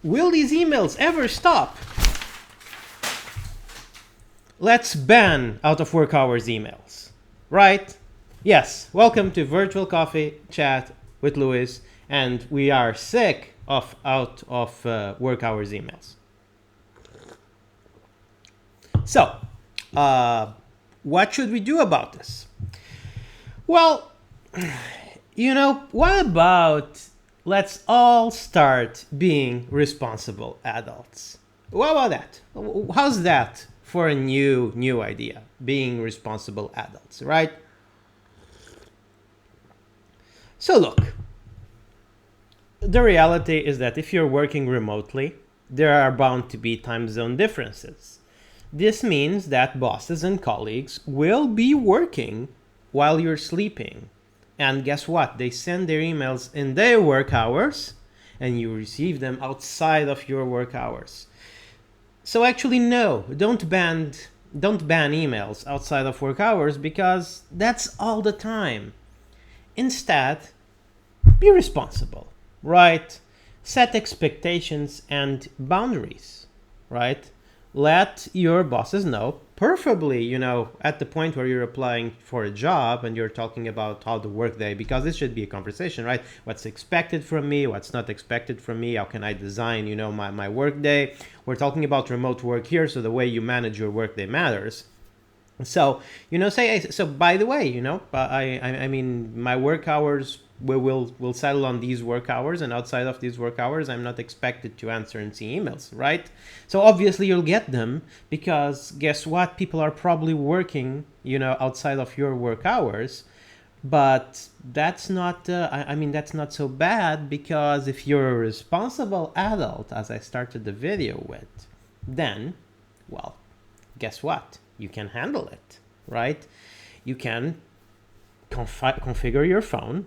Will these emails ever stop? Let's ban out of work hours emails, right? Yes, welcome to Virtual Coffee Chat with Luis, and we are sick of out of work hours emails. So, what should we do about this? Well, what about let's all start being responsible adults? What about that? How's that for a new idea? Being responsible adults, right? So look, the reality is that if you're working remotely, there are bound to be time zone differences. This means that bosses and colleagues will be working while you're sleeping. And guess what? They send their emails in their work hours and you receive them outside of your work hours. So actually, no, don't ban emails outside of work hours because that's all the time. Instead, be responsible, right? Set expectations and boundaries, right? Let your bosses know, preferably, at the point where you're applying for a job and you're talking about how the workday, because this should be a conversation, right? What's expected from me, what's not expected from me, how can I design, my workday? We're talking about remote work here, so the way you manage your workday matters. So, so by the way, I mean, my work hours, we'll settle on these work hours, and outside of these work hours, I'm not expected to answer and see emails, right? So obviously you'll get them because guess what? People are probably working, outside of your work hours, but that's not, that's not so bad because if you're a responsible adult, as I started the video with, then, well, guess what? You can handle it, right? You can configure your phone.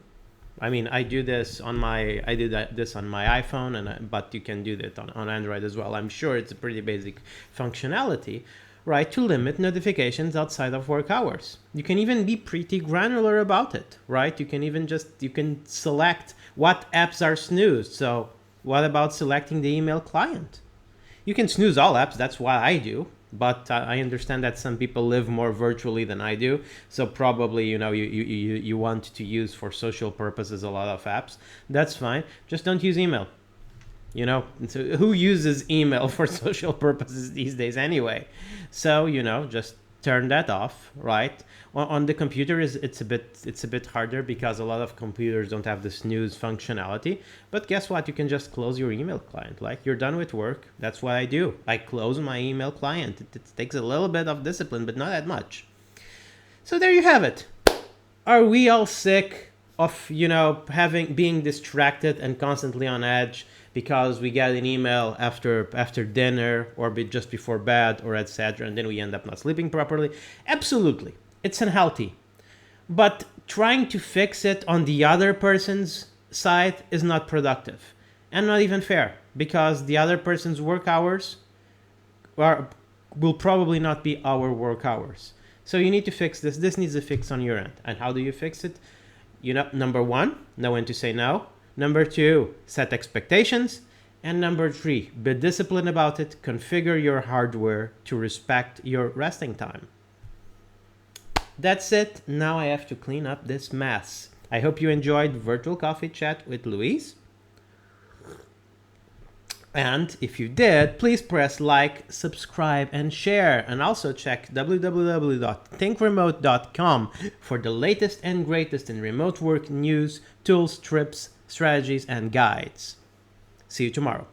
I mean, I do this on my iPhone, but you can do that on Android as well. I'm sure it's a pretty basic functionality, right? To limit notifications outside of work hours. You can even be pretty granular about it, right? You can select what apps are snoozed. So what about selecting the email client? You can snooze all apps. That's what I do. But I understand that some people live more virtually than I do. So probably, you want to use for social purposes a lot of apps. That's fine. Just don't use email. So who uses email for social purposes these days anyway? So, just turn that off, right? On the computer, it's a bit harder because a lot of computers don't have the snooze functionality. But guess what? You can just close your email client. Like, you're done with work. That's what I do. I close my email client. It takes a little bit of discipline, but not that much. So there you have it. Are we all sick of, being distracted and constantly on edge because we get an email after dinner or just before bed or etc., and then we end up not sleeping properly? Absolutely. It's unhealthy. But trying to fix it on the other person's side is not productive and not even fair because the other person's work hours will probably not be our work hours. So you need to fix this. This needs a fix on your end. And how do you fix it? Number one, know when to say no. Number two, set expectations. And number three, be disciplined about it. Configure your hardware to respect your resting time. That's it. Now I have to clean up this mess. I hope you enjoyed Virtual Coffee Chat with Luis. And if you did, please press like, subscribe, and share. And also check www.thinkremote.com for the latest and greatest in remote work news, tools, tips, strategies, and guides. See you tomorrow.